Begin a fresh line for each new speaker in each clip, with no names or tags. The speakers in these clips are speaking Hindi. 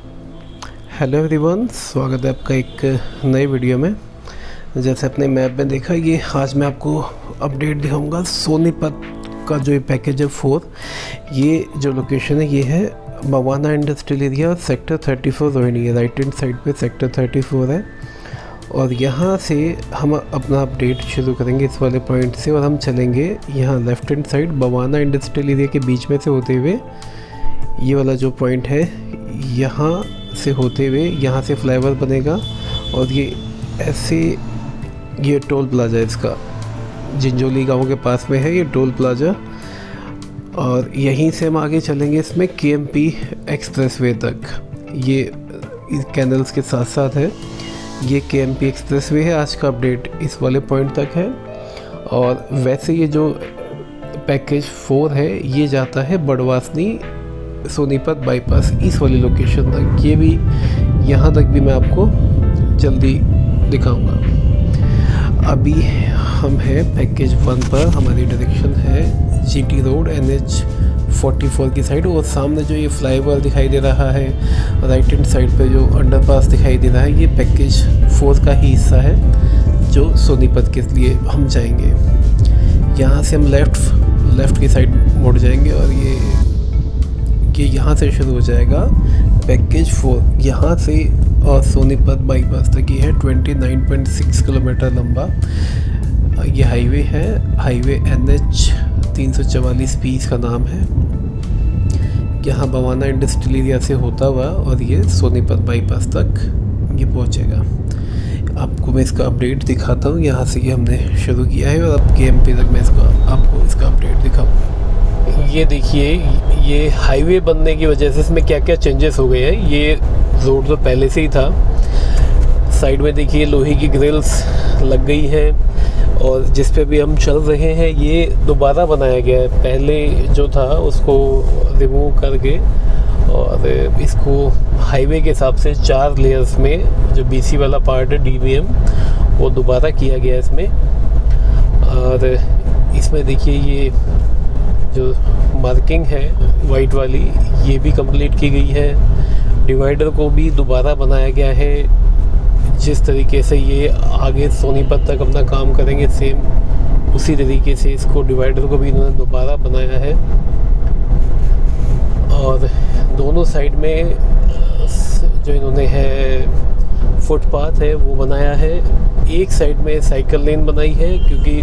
हेलो एवरीवन, स्वागत है आपका एक नए वीडियो में। जैसे अपने मैप में देखा, ये आज मैं आपको अपडेट दिखाऊंगा सोनीपत का जो ये पैकेज है 4। ये जो लोकेशन है ये है Bawana industrial area, sector 34 Rohini है। राइट हैंड साइड पे सेक्टर 34 है और यहाँ से हम अपना अपडेट शुरू करेंगे इस वाले पॉइंट से, और हम चलेंगे यहाँ left hand side Bawana industrial area के बीच में से होते हुए ये वाला जो पॉइंट है यहाँ से होते हुए यहाँ से फ्लाईओवर बनेगा और ये ऐसे ये टोल प्लाज़ा इसका जिंजोली गांव के पास में है ये टोल प्लाज़ा। और यहीं से हम आगे चलेंगे इसमें केएमपी एक्सप्रेसवे तक। ये इस कैनल्स के साथ साथ है, ये केएमपी एक्सप्रेसवे है। आज का अपडेट इस वाले पॉइंट तक है। और वैसे ये जो पैकेज 4 है ये जाता है बड़वासनी सोनीपत बाईपास इस वाली लोकेशन तक। ये भी यहाँ तक भी मैं आपको जल्दी दिखाऊंगा। अभी हम हैं पैकेज 1 पर, हमारी डायरेक्शन है जीटी रोड NH 44 की साइड। और सामने जो ये फ्लाईओवर दिखाई दे रहा है, राइट हैंड साइड पे जो अंडरपास दिखाई दे रहा है, ये पैकेज 4 का ही हिस्सा है जो सोनीपत के लिए हम जाएंगे। यहाँ से हम लेफ़्ट की साइड मुड़ जाएंगे और ये यहाँ से शुरू हो जाएगा पैकेज 4 यहाँ से। और सोनीपत बाईपास तक ये है 29.6 किलोमीटर लंबा ये हाईवे है। हाईवे NH 344 इसका नाम है। यहाँ बवाना इंडस्ट्रियल एरिया से होता हुआ और ये सोनीपत बाईपास तक ये पहुँचेगा। आपको मैं इसका अपडेट दिखाता हूँ। यहाँ से ये हमने शुरू किया है और अब KMP तक मैं आपको इसका अपडेट दिखाऊँगा। ये देखिए, ये हाईवे बनने की वजह से इसमें क्या क्या चेंजेस हो गए हैं। ये रोड तो पहले से ही था। साइड में देखिए लोहे की ग्रिल्स लग गई हैं और जिस पे भी हम चल रहे हैं ये दोबारा बनाया गया है। पहले जो था उसको रिमूव करके और इसको हाईवे के हिसाब से 4 लेयर्स में जो BC वाला पार्ट है DBM वो दोबारा किया गया इसमें। और इसमें देखिए ये जो मार्किंग है वाइट वाली ये भी कंप्लीट की गई है। डिवाइडर को भी दोबारा बनाया गया है। जिस तरीके से ये आगे सोनीपत तक अपना काम करेंगे सेम उसी तरीके से इसको डिवाइडर को भी इन्होंने दोबारा बनाया है। और दोनों साइड में जो इन्होंने है फुटपाथ है वो बनाया है। एक साइड में साइकिल लेन बनाई है क्योंकि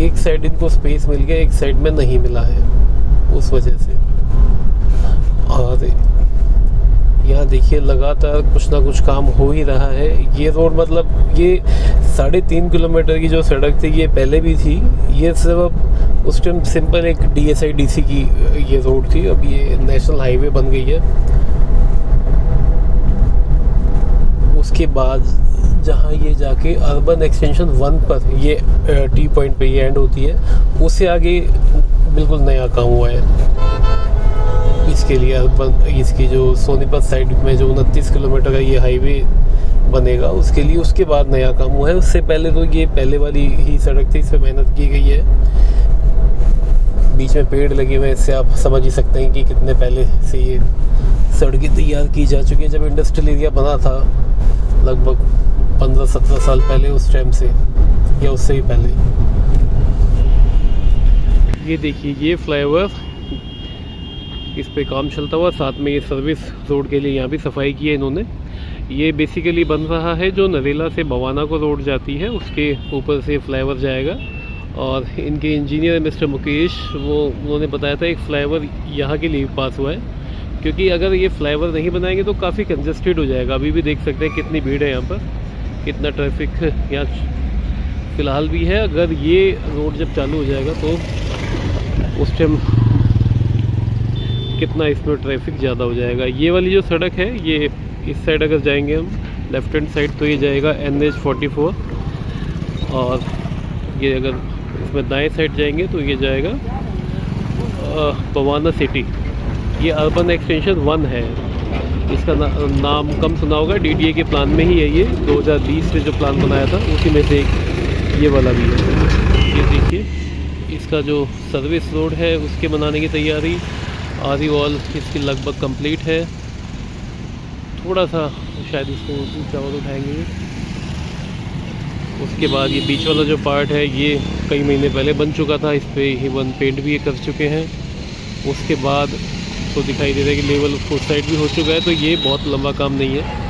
एक साइड इनको स्पेस मिल गया, एक साइड में नहीं मिला है उस वजह से। और यहाँ देखिए लगातार कुछ ना कुछ काम हो ही रहा है। ये रोड मतलब ये 3.5 किलोमीटर की जो सड़क थी ये पहले भी थी। ये सिर्फ उस टाइम सिंपल एक DSI DC की ये रोड थी। अब ये नेशनल हाईवे बन गई है। उसके बाद जहाँ ये जाके अर्बन एक्सटेंशन 1 पर ये T पॉइंट पे ये एंड होती है, उससे आगे बिल्कुल नया काम हुआ है इसके लिए। अर्बन इसकी जो सोनीपत साइड में जो 29 किलोमीटर का ये हाईवे बनेगा उसके लिए उसके बाद नया काम हुआ है। उससे पहले तो ये पहले वाली ही सड़क थी, इस पर मेहनत की गई है। बीच में पेड़ लगे हुए हैं, इससे आप समझ ही सकते हैं कि कितने पहले से ये सड़कें तैयार की जा चुकी है। जब इंडस्ट्रियल एरिया बना था लगभग 15-17 साल पहले, उस टाइम से या उससे ही पहले। ये देखिए ये फ्लाईओवर, इस पे काम चलता हुआ, साथ में ये सर्विस रोड के लिए यहाँ भी सफाई की है इन्होंने। ये बेसिकली बन रहा है जो नरेला से बवाना को रोड जाती है उसके ऊपर से फ्लाईओवर जाएगा। और इनके इंजीनियर मिस्टर मुकेश उन्होंने बताया था एक फ्लाईओवर यहाँ के लिए पास हुआ है क्योंकि अगर ये फ्लाईओवर नहीं बनाएंगे तो काफ़ी कंजस्टेड हो जाएगा। अभी भी देख सकते हैं कितनी भीड़ है यहाँ पर, कितना ट्रैफिक यहाँ फ़िलहाल भी है। अगर ये रोड जब चालू हो जाएगा तो उस टाइम कितना इसमें ट्रैफिक ज़्यादा हो जाएगा। ये वाली जो सड़क है ये इस साइड अगर जाएंगे हम लेफ़्ट हैंड साइड तो ये जाएगा NH 44। और ये अगर इसमें दाएं साइड जाएंगे तो ये जाएगा बवाना सिटी। ये अर्बन एक्सटेंशन 1 है। इसका नाम कम सुना होगा, DDA के प्लान में ही है ये। 2020 में जो प्लान बनाया था उसी में से एक ये वाला भी है। ये देखिए इसका जो सर्विस रोड है उसके बनाने की तैयारी आधी वॉल इसकी लगभग कंप्लीट है। थोड़ा सा शायद इसको ऊँचा और उठाएंगे। उसके बाद ये बीच वाला जो पार्ट है ये कई महीने पहले बन चुका था, इस पर ही वन पेंट भी ये कर चुके हैं। उसके बाद तो दिखाई दे रहा है कि लेवल उस साइड भी हो चुका है, तो ये बहुत लंबा काम नहीं है।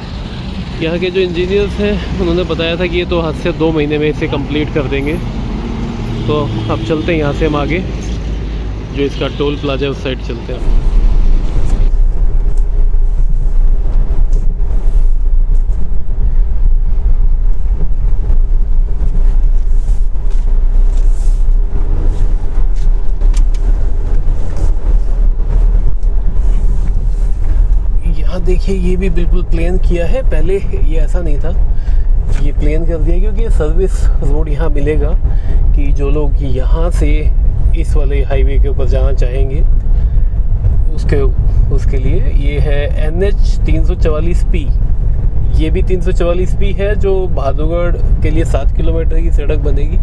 यहाँ के जो इंजीनियर्स हैं उन्होंने बताया था कि ये तो हद से 2 महीने में इसे कंप्लीट कर देंगे। तो अब चलते हैं यहाँ से हम आगे, जो इसका टोल प्लाजा है उस साइड चलते हैं। देखिए ये भी बिल्कुल प्लेन किया है, पहले ये ऐसा नहीं था, ये प्लेन कर दिया क्योंकि सर्विस रोड यहाँ मिलेगा कि जो लोग यहाँ से इस वाले हाईवे के ऊपर जाना चाहेंगे उसके लिए ये है NH 344P। ये भी 344P है, जो बहादुरगढ़ के लिए 7 किलोमीटर की सड़क बनेगी,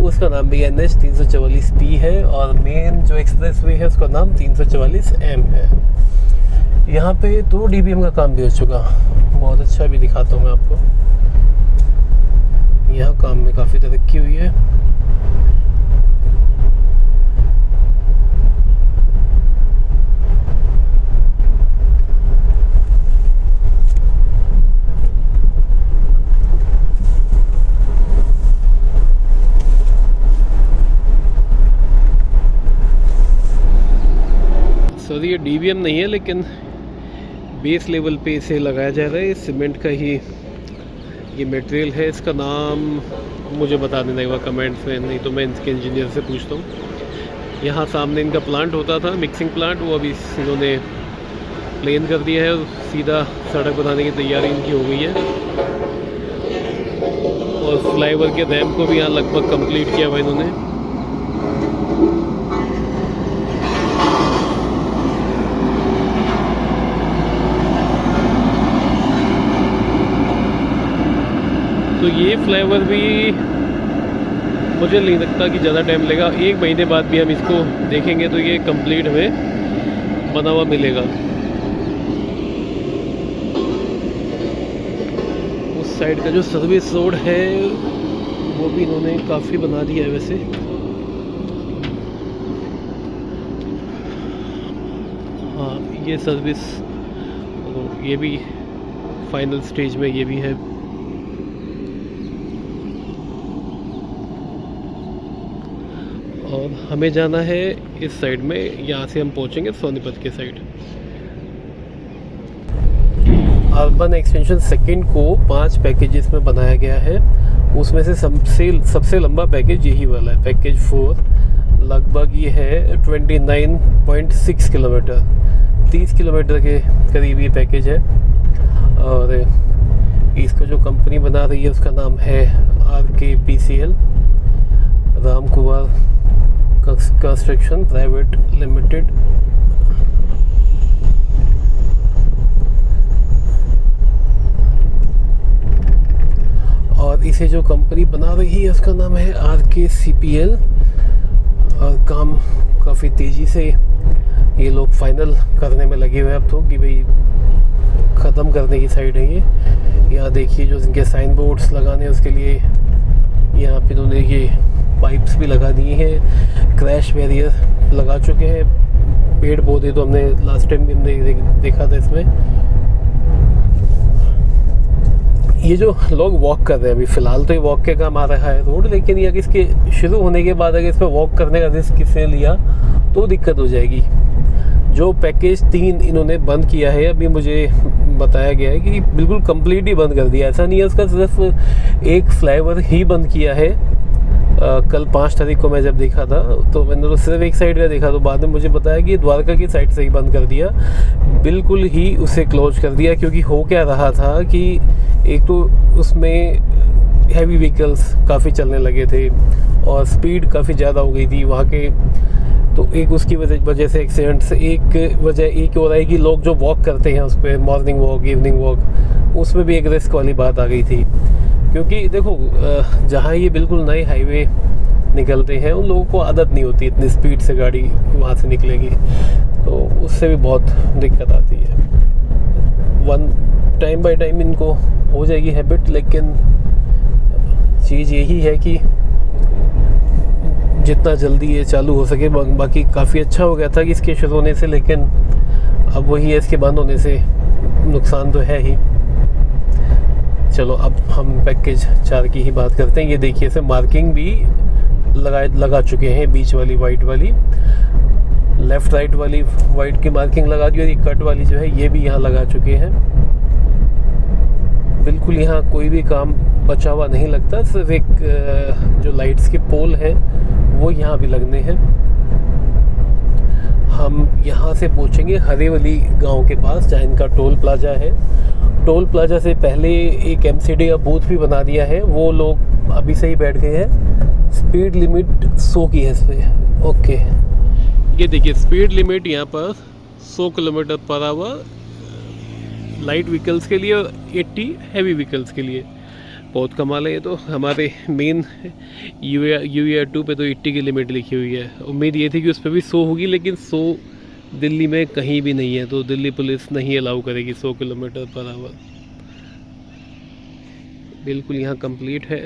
उसका नाम भी NH 344P है। और मेन जो एक्सप्रेस वे है उसका नाम 344M है। यहाँ पे 2 DBM का काम भी हो चुका, बहुत अच्छा भी दिखाता हूँ मैं आपको। यहाँ काम में काफ़ी तरक्की हुई है। सॉरी ये DBM नहीं है, लेकिन बेस लेवल पे इसे लगाया जा रहा है। सीमेंट का ही ये मटेरियल है। इसका नाम मुझे बता देना एक बार कमेंट्स में, नहीं तो मैं इनके इंजीनियर से पूछता हूँ। यहाँ सामने इनका प्लांट होता था, मिक्सिंग प्लांट, वो अभी इन्होंने प्लेन कर दिया है, सीधा सड़क बनाने की तैयारी इनकी हो गई है। और फ्लाईओवर के रैम्प को भी यहाँ लगभग कंप्लीट किया हुआ इन्होंने। तो ये फ्लाईओवर भी मुझे नहीं लगता कि ज़्यादा टाइम लगेगा, 1 महीने बाद भी हम इसको देखेंगे तो ये कंप्लीट हमें बना हुआ मिलेगा। उस साइड का जो सर्विस रोड है वो भी इन्होंने काफ़ी बना दिया है वैसे। हाँ ये सर्विस, ये भी फाइनल स्टेज में ये भी है। और हमें जाना है इस साइड में, यहाँ से हम पहुँचेंगे सोनीपत के साइड। अर्बन एक्सटेंशन सेकंड को 5 पैकेजेस में बनाया गया है, उसमें से सबसे लंबा पैकेज यही वाला है, पैकेज 4। लगभग ये है 29.6 किलोमीटर, 30 किलोमीटर के करीब ये पैकेज है। और इसको जो कंपनी बना रही है उसका नाम है RKPCL, Ram Kumar construction private limited. और इसे जो कंपनी बना रही है उसका नाम है RKCPL। और काम काफ़ी तेज़ी से ये लोग फाइनल करने में लगे हुए हैं अब तो, कि भाई ख़त्म करने की साइड है ये। यहाँ देखिए जो इनके साइन बोर्ड्स लगाने उसके लिए यहाँ पे इन्होंने ये पाइप्स भी लगा दिए हैं, क्रैश बैरियर लगा चुके हैं। पेड़ पौधे तो हमने लास्ट टाइम भी हमने देखा था इसमें। ये जो लोग वॉक कर रहे हैं अभी फ़िलहाल तो ये वॉक के काम आ रहा है रोड, लेकिन ये इसके शुरू होने के बाद अगर इस पर वॉक करने का रिस्क किसने लिया तो दिक्कत हो जाएगी। जो पैकेज 3 इन्होंने बंद किया है, अभी मुझे बताया गया है कि बिल्कुल कंप्लीट ही बंद कर दिया। ऐसा नहीं है उसका सिर्फ एक फ्लाईओवर ही बंद किया है। कल 5 तारीख को मैं जब देखा था तो मैंने तो सिर्फ एक साइड का देखा, तो बाद में मुझे बताया कि द्वारका की साइड से ही बंद कर दिया, बिल्कुल ही उसे क्लोज कर दिया। क्योंकि हो क्या रहा था कि एक तो उसमें हैवी व्हीकल्स काफ़ी चलने लगे थे और स्पीड काफ़ी ज़्यादा हो गई थी वहाँ के, तो एक उसकी वजह से एक्सीडेंट से एक वजह एक हो रहा है कि लोग जो वॉक करते हैं उस पर, मॉर्निंग वॉक इवनिंग वॉक, उसमें भी एक रिस्क वाली बात आ गई थी। क्योंकि देखो जहाँ ये बिल्कुल नए हाईवे निकलते हैं उन लोगों को आदत नहीं होती इतनी स्पीड से गाड़ी वहाँ से निकलेगी, तो उससे भी बहुत दिक्कत आती है। टाइम बाय टाइम इनको हो जाएगी हैबिट, लेकिन चीज़ यही है कि जितना जल्दी ये चालू हो सके। बाकी काफ़ी अच्छा हो गया था कि इसके शुरू होने से, लेकिन अब वही है, इसके बंद होने से नुकसान तो है ही। चलो अब हम पैकेज 4 की ही बात करते हैं। ये देखिए, इसे मार्किंग भी लगा चुके हैं, बीच वाली वाइट वाली, लेफ़्ट राइट वाली वाइट की मार्किंग लगा दी, और ये कट वाली जो है ये भी यहाँ लगा चुके हैं। बिल्कुल यहाँ कोई भी काम बचा हुआ नहीं लगता, सिर्फ एक जो लाइट्स के पोल हैं वो यहाँ भी लगने हैं। हम यहाँ से पहुँचेंगे हरेवली गांव के पास, जहाँ इनका टोल प्लाजा है। टोल प्लाजा से पहले एक MCD का बूथ भी बना दिया है, वो लोग अभी से ही बैठ गए हैं। स्पीड लिमिट 100 की है इस पर। ओके, ये देखिए स्पीड लिमिट यहाँ पर 100 kilometre per hour light vehicles के लिए और 80 हैवी व्हीकल्स के लिए। बहुत कमाल है ये तो। हमारे मेन UER 2 पे तो 80 की लिमिट लिखी हुई है। उम्मीद ये थी कि उस पर भी 100 होगी, लेकिन 100 दिल्ली में कहीं भी नहीं है, तो दिल्ली पुलिस नहीं अलाउ करेगी 100 किलोमीटर पर आवर। बिल्कुल यहाँ कंप्लीट है।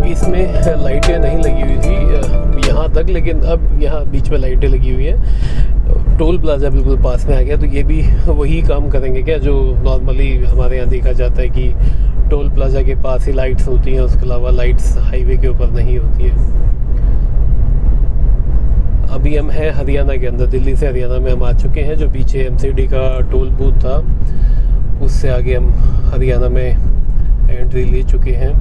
इसमें लाइटें नहीं लगी हुई थी यहाँ तक, लेकिन अब यहाँ बीच में लाइटें लगी हुई हैं। टोल प्लाजा बिल्कुल पास में आ गया, तो ये भी वही काम करेंगे क्या जो नॉर्मली हमारे यहाँ देखा जाता है कि टोल प्लाजा के पास ही लाइट्स होती हैं, उसके अलावा लाइट्स हाईवे के ऊपर नहीं होती है। अभी हम हैं हरियाणा के अंदर, दिल्ली से हरियाणा में हम आ चुके हैं। जो पीछे MCD का टोल बूथ था, उससे आगे हम हरियाणा में एंट्री ले चुके हैं।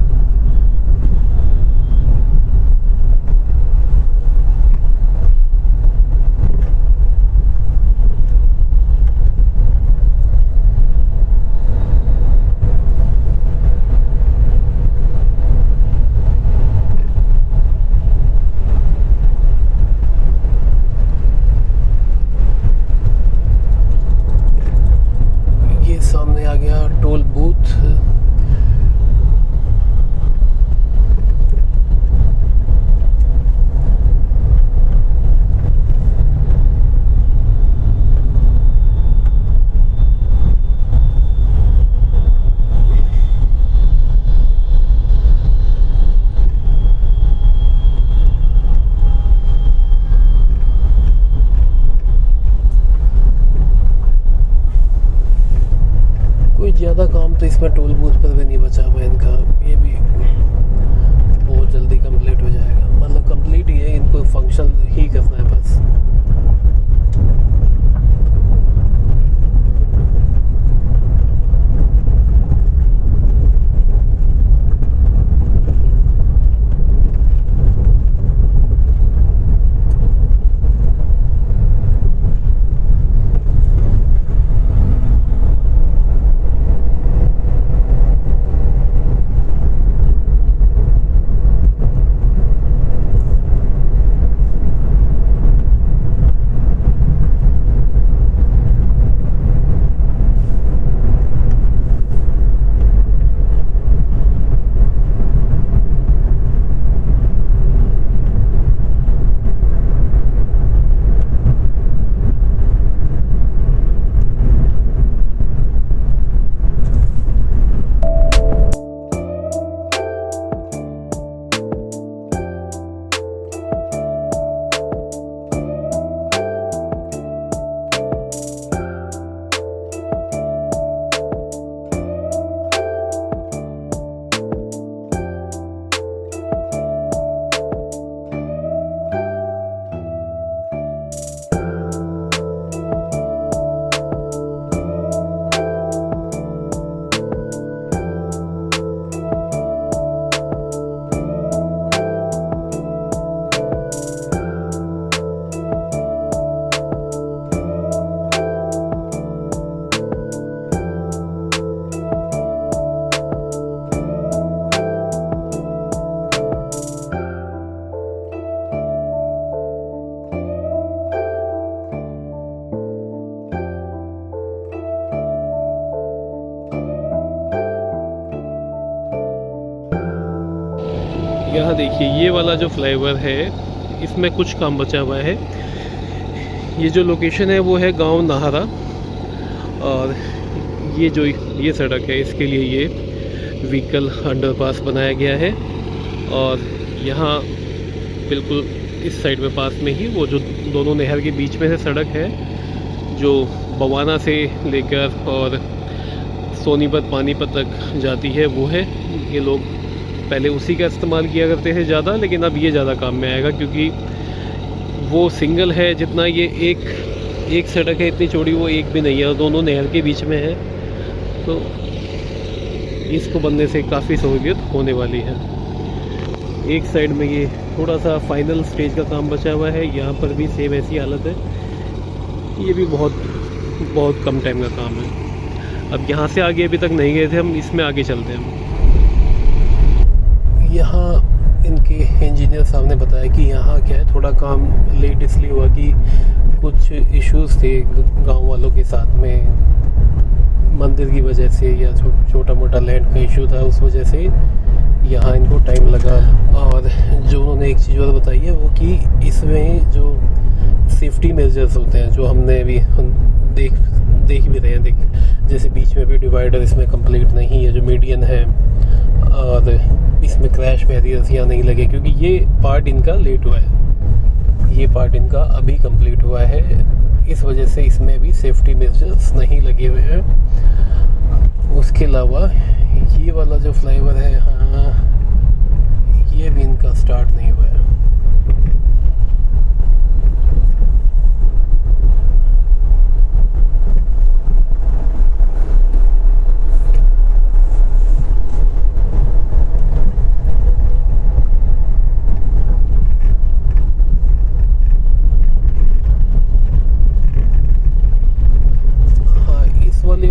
सामने आ गया टोल बूथ। ज़्यादा काम तो इसमें टोल बूथ पर भी नहीं बचा हुआ है इनका, ये भी बहुत जल्दी कंप्लीट हो जाएगा। मतलब कंप्लीट ही है, इनको फंक्शन ही करना है बस। यहाँ देखिए ये वाला जो फ्लाईओवर है इसमें कुछ काम बचा हुआ है। ये जो लोकेशन है वो है गांव नाहरा, और ये जो ये सड़क है इसके लिए ये व्हीकल अंडरपास बनाया गया है। और यहाँ बिल्कुल इस साइड में पास में ही वो जो दोनों नहर के बीच में से सड़क है जो बवाना से लेकर और सोनीपत पानीपत तक जाती है वो है। ये लोग पहले उसी का इस्तेमाल किया करते थे ज़्यादा, लेकिन अब ये ज़्यादा काम में आएगा क्योंकि वो सिंगल है। जितना ये एक सड़क है इतनी चौड़ी वो एक भी नहीं है, और दोनों नहर के बीच में है, तो इसको बनने से काफ़ी सहूलियत होने वाली है। एक साइड में ये थोड़ा सा फाइनल स्टेज का काम बचा हुआ है, यहाँ पर भी सेम ऐसी हालत है। ये भी बहुत कम टाइम का काम है। अब यहाँ से आगे अभी तक नहीं गए थे हम, इसमें आगे चलते हैं। यहाँ इनके इंजीनियर साहब ने बताया कि यहाँ क्या है, थोड़ा काम लेट इसलिए हुआ कि कुछ इश्यूज थे गांव वालों के साथ में, मंदिर की वजह से या छोटा मोटा लैंड का इशू था, उस वजह से यहाँ इनको टाइम लगा। और जो उन्होंने एक चीज़ और बताई है वो कि इसमें जो सेफ्टी मेजर्स होते हैं जो हमने अभी देख भी रहे हैं, जैसे बीच में भी डिवाइडर इसमें कंप्लीट नहीं है जो मीडियन है, और इसमें क्रैश बैरियर्स यहाँ नहीं लगे क्योंकि ये पार्ट इनका लेट हुआ है, ये पार्ट इनका अभी कंप्लीट हुआ है, इस वजह से इसमें भी सेफ्टी मेजर्स नहीं लगे हुए हैं। उसके अलावा ये वाला जो फ्लाईओवर है, हाँ, ये भी इनका स्टार्ट नहीं हुआ है।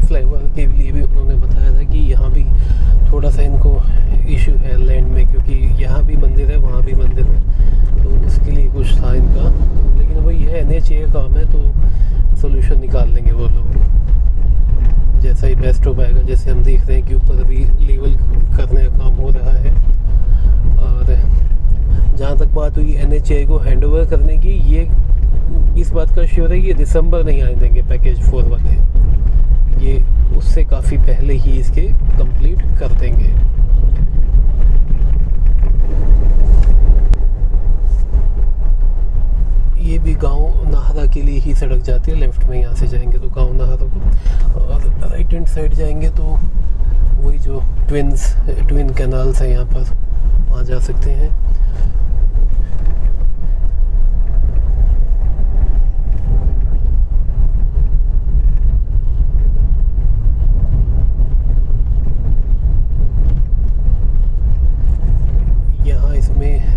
फ्लाईओवर के लिए भी उन्होंने बताया था कि यहाँ भी थोड़ा सा इनको इशू है लैंड में, क्योंकि यहाँ भी मंदिर है वहाँ भी मंदिर है, तो उसके लिए कुछ था इनका। लेकिन वही है, NHA का काम है तो सोल्यूशन निकाल लेंगे वो लोग, जैसा ही बेस्ट हो पाएगा। जैसे हम देख रहे हैं कि ऊपर अभी लेवल करने का काम हो रहा है, और जहाँ तक बात हुई NHA को हैंड ओवर करने की, ये इस बात का श्योर है कि ये दिसंबर नहीं आने देंगे पैकेज 4 वाले, ये उससे काफ़ी पहले ही इसके कंप्लीट कर देंगे। ये भी गांव नाहरा के लिए ही सड़क जाती है, लेफ्ट में यहाँ से जाएंगे तो गांव नाहरा को, और राइट हैंड साइड जाएंगे तो वही जो ट्विन कैनाल्स हैं यहाँ पर, वहाँ जा सकते हैं।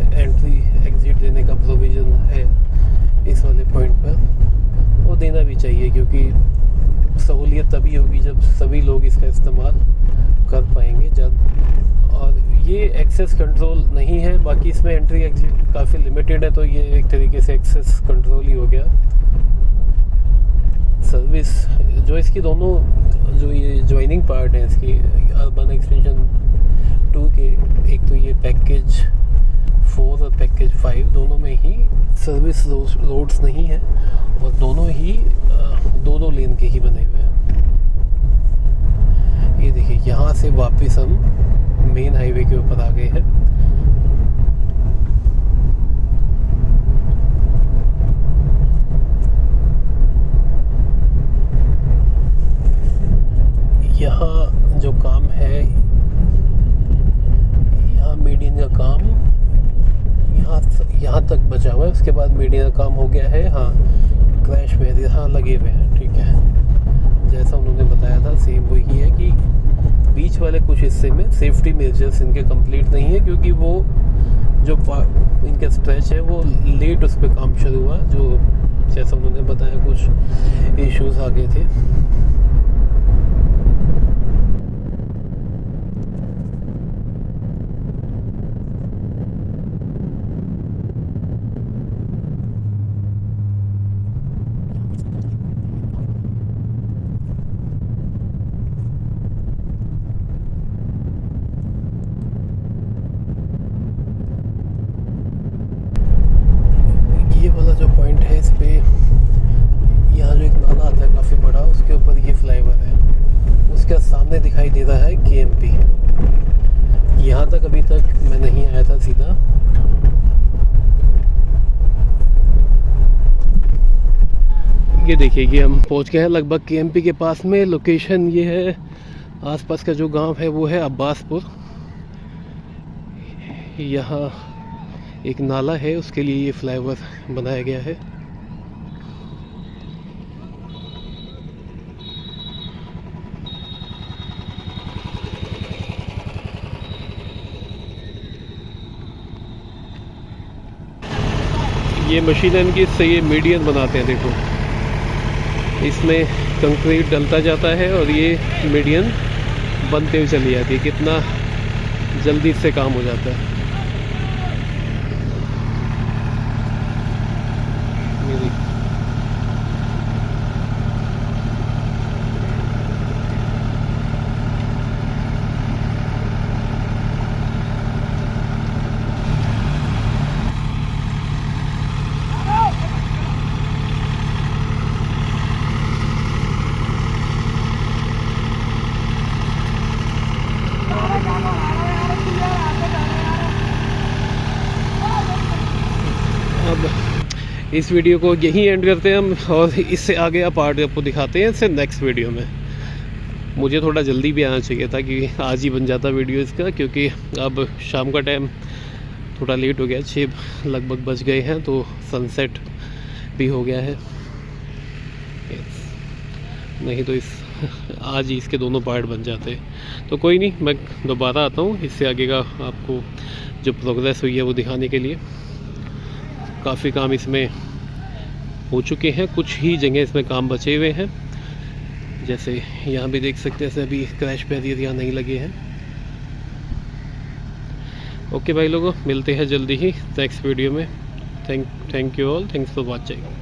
एंट्री एग्जिट देने का प्रोविज़न है इस वाले पॉइंट पर, वो देना भी चाहिए क्योंकि सहूलियत तभी होगी जब सभी लोग इसका इस्तेमाल कर पाएंगे जब। और ये एक्सेस कंट्रोल नहीं है, बाकी इसमें एंट्री एग्जिट काफ़ी लिमिटेड है, तो ये एक तरीके से एक्सेस कंट्रोल ही हो गया। सर्विस जो इसकी दोनों जो ये ज्वाइनिंग पार्ट है इसकी अर्बन एक्सटेंशन 2 के, एक तो ये पैकेज 4 और पैकेज 5 दोनों में ही सर्विस रोड्स नहीं है, और दोनों ही 2-2 लेन के ही बने हुए हैं। ये देखिए यहाँ से वापस हम मेन हाईवे के ऊपर आ गए हैं। यहाँ जो काम है, यहाँ मीडियन का काम यहाँ तक बचा हुआ है, उसके बाद मीडियन का काम हो गया है। हाँ, क्रैश बैरियर हाँ लगे हुए हैं, ठीक है, जैसा उन्होंने बताया था सेम वही है कि बीच वाले कुछ हिस्से में सेफ्टी मेजर्स इनके कंप्लीट नहीं है, क्योंकि वो जो इनका स्ट्रेच है वो लेट उस पर काम शुरू हुआ, जो जैसा उन्होंने बताया कुछ इश्यूज आ गए थे। दिखाई दे रहा है KMP। यहाँ तक अभी तक मैं नहीं आया था सीधा। ये देखिए कि हम पहुँच गए हैं लगभग KMP के पास में। लोकेशन ये है, आसपास का जो गांव है वो है अब्बासपुर। यहाँ एक नाला है, उसके लिए ये फ्लाईओवर बनाया गया है। ये मशीन इनकी इससे ये मीडियन बनाते हैं। देखो इसमें कंक्रीट डलता जाता है और ये मीडियन बनते हुए चली जाती है। कितना जल्दी इससे काम हो जाता है। अब इस वीडियो को यहीं एंड करते हैं हम, और इससे आगे का पार्ट आपको दिखाते हैं इससे नेक्स्ट वीडियो में। मुझे थोड़ा जल्दी भी आना चाहिए था कि आज ही बन जाता वीडियो इसका, क्योंकि अब शाम का टाइम थोड़ा लेट हो गया, 6 लगभग बज गए हैं, तो सनसेट भी हो गया है। नहीं तो आज ही इसके दोनों पार्ट बन जाते। तो कोई नहीं, मैं दोबारा आता हूँ इससे आगे का आपको जो प्रोग्रेस हुई है वो दिखाने के लिए। काफ़ी काम इसमें हो चुके हैं, कुछ ही जगह इसमें काम बचे हुए हैं। जैसे यहाँ भी देख सकते हैं, ऐसे अभी क्रैश बैरियर यहाँ नहीं लगे हैं। ओके भाई लोगों, मिलते हैं जल्दी ही नेक्स्ट वीडियो में। Thank you all, thanks for watching.